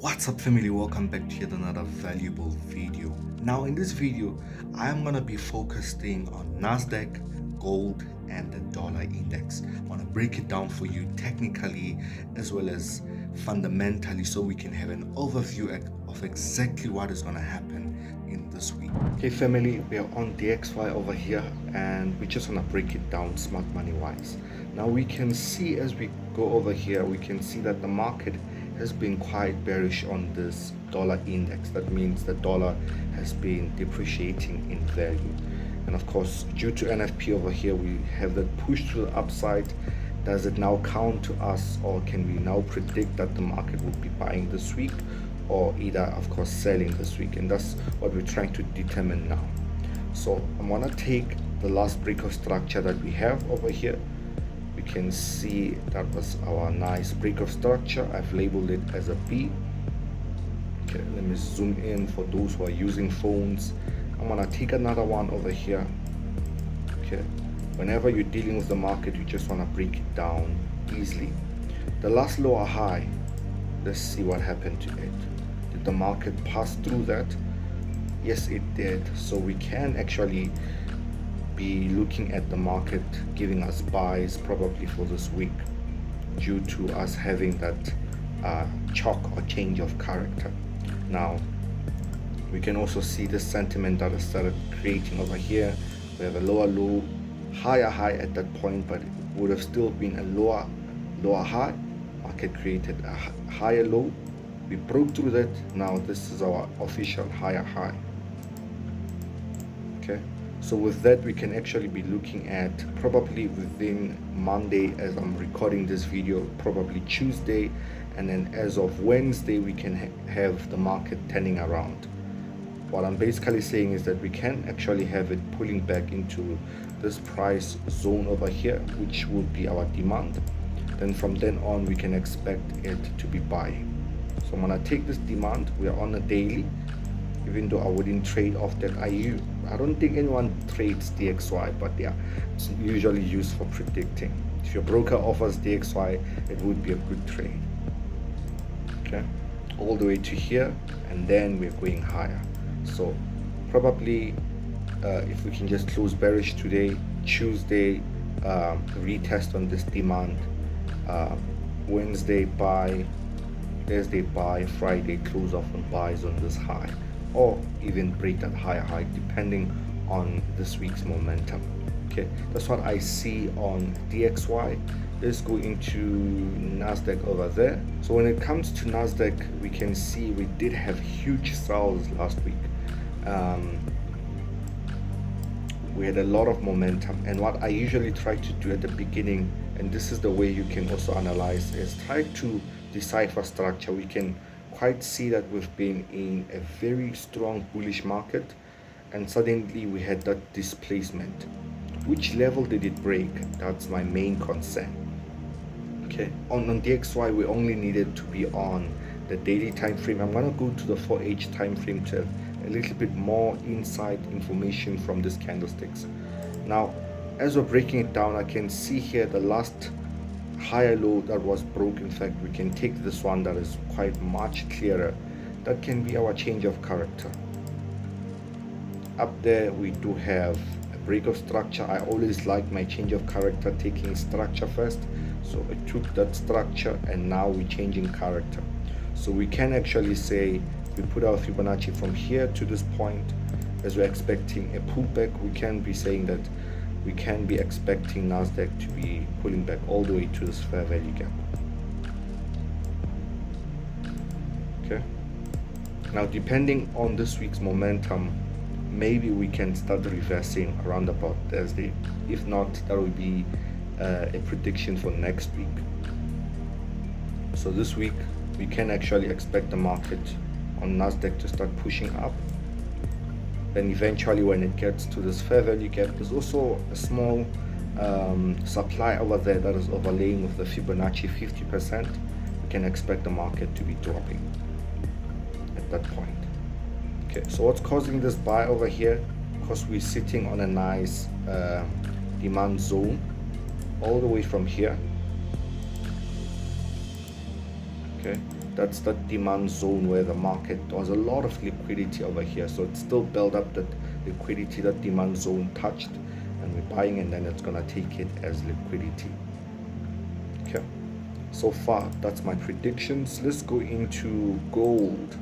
What's up family, welcome back to yet another valuable video. Now in this video I am going to be focusing on NASDAQ, gold and the dollar index. I want to break it down for you technically as well as fundamentally so we can have an overview of exactly what is going to happen in this week. Okay family, we are on DXY over here and we just want to break it down smart money wise. Now we can see as we go over here, we can see that the market has been quite bearish on this dollar index. That means the dollar has been depreciating in value, and of course due to NFP over here we have that push to the upside. Does it now count to us, or can we now predict that the market will be buying this week or either of course selling this week? And that's what we're trying to determine now. So I'm gonna take the last break of structure that we have over here. You can see that was our nice break of structure. I've labeled it as a B. Okay, let me zoom in for those who are using phones. I'm gonna take another one over here. Okay, whenever you're dealing with the market, you just want to break it down easily. The last lower high, let's see what happened to it. Did the market pass through that? Yes, it did. So we can actually be looking at the market giving us buys probably for this week due to us having that shock or change of character. Now we can also see the sentiment that has started creating over here. We have a lower low, higher high at that point, but it would have still been a lower high. Market created a higher low, we broke through that. Now this is our official higher high. Okay, so with that we can actually be looking at probably within Monday, as I'm recording this video, probably Tuesday, and then as of Wednesday we can have the market turning around. What I'm basically saying is that we can actually have it pulling back into this price zone over here, which will be our demand. Then from then on we can expect it to be buying. So I'm gonna take this demand. We are on a daily, even though I wouldn't trade off that IU. I don't think anyone trades DXY, but yeah, it's usually used for predicting. If your broker offers DXY, it would be a good trade. Okay, all the way to here, and then we're going higher. So probably if we can just close bearish today, Tuesday retest on this demand, Wednesday buy, Thursday buy, Friday close off on buys on this high, or even break that higher high depending on this week's momentum. Okay, that's what I see on DXY. Let's go into NASDAQ over there. So when it comes to NASDAQ, we can see we did have huge sells last week. We had a lot of momentum, and what I usually try to do at the beginning, and this is the way you can also analyze, is try to decipher structure. We can quite see that we've been in a very strong bullish market, and suddenly we had that displacement. Which level did it break? That's my main concern. Okay, on DXY we only needed to be on the daily time frame. I'm going to go to the 4H time frame to have a little bit more inside information from these candlesticks. Now as we're breaking it down, I can see here the last higher low that was broke. In fact, we can take this one that is quite much clearer. That can be our change of character. Up there we do have a break of structure. I always like my change of character taking structure first, so I took that structure and now we're changing character. So we can actually say we put our Fibonacci from here to this point. As we're expecting a pullback, we can be saying that we can be expecting NASDAQ to be pulling back all the way to this fair value gap. Okay, now depending on this week's momentum, maybe we can start reversing around about Thursday. If not, that will be a prediction for next week. So this week we can actually expect the market on NASDAQ to start pushing up. Then eventually when it gets to this fair value gap, there's also a small supply over there that is overlaying with the Fibonacci 50%. We can expect the market to be dropping at that point. Okay, so what's causing this buy over here? Because we're sitting on a nice demand zone all the way from here. Okay, That's the demand zone where the market, there was a lot of liquidity over here, so it still built up that liquidity that demand zone touched, and we're buying, and then it's gonna take it as liquidity. Okay, so far that's my predictions. Let's go into gold.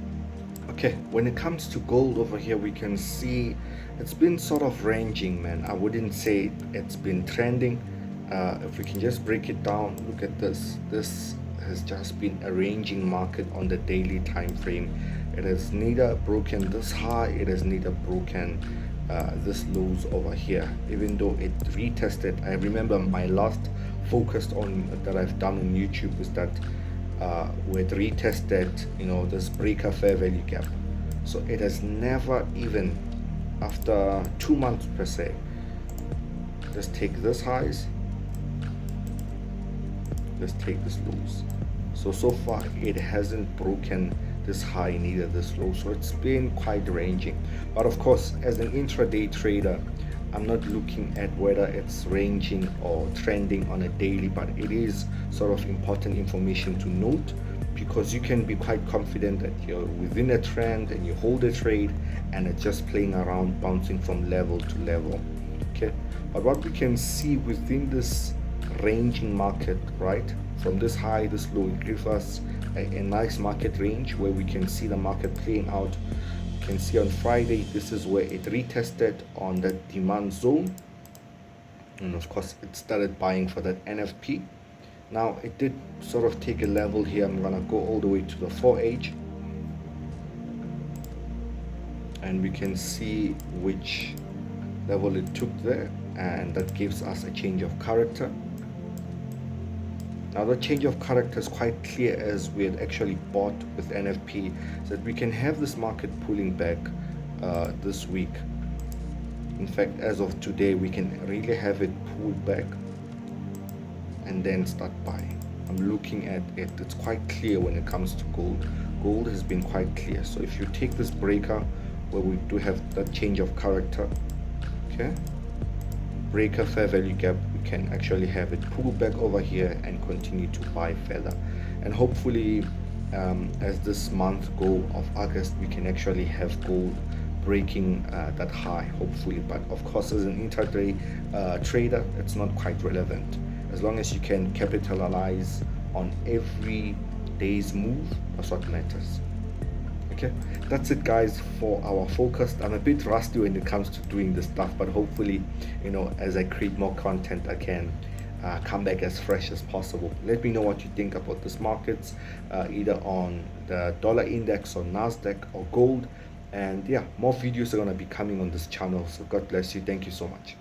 Okay, when it comes to gold over here, we can see it's been sort of ranging, man. I wouldn't say it's been trending. If we can just break it down, look at this. This has just been a ranging market on the daily time frame. It has neither broken this high, it has neither broken this lows over here, even though it retested. I remember my last focus on that I've done on YouTube is that where it retested, this breaker fair value gap. So it has never, even after 2 months per se, let's take this highs, let's take this lows. So far it hasn't broken this high, neither this low, so it's been quite ranging. But of course, as an intraday trader, I'm not looking at whether it's ranging or trending on a daily, but it is sort of important information to note, because you can be quite confident that you're within a trend and you hold a trade and it's just playing around, bouncing from level to level. Okay, but what we can see within this ranging market, right, from this high, this low, it gives us a nice market range where we can see the market playing out. You can see on Friday, this is where it retested on the demand zone, and of course it started buying for that NFP. Now it did sort of take a level here. I'm gonna go all the way to the 4H, and we can see which level it took there, and that gives us a change of character. Now the change of character is quite clear, as we had actually bought with NFP, so that we can have this market pulling back this week. In fact, as of today, we can really have it pull back and then start buying. I'm looking at it, it's quite clear when it comes to gold. Gold has been quite clear. So if you take this breaker where we do have that change of character, okay, breaker fair value gap, we can actually have it pull back over here and continue to buy further. And hopefully as this month go of August, we can actually have gold breaking that high, hopefully. But of course, as an intraday trader, it's not quite relevant. As long as you can capitalize on every day's move, that's what matters. Okay, that's it guys for our focus. I'm a bit rusty when it comes to doing this stuff, but hopefully, as I create more content, I can come back as fresh as possible. Let me know what you think about this markets, either on the dollar index or NASDAQ or gold. And yeah, more videos are going to be coming on this channel. So God bless you. Thank you so much.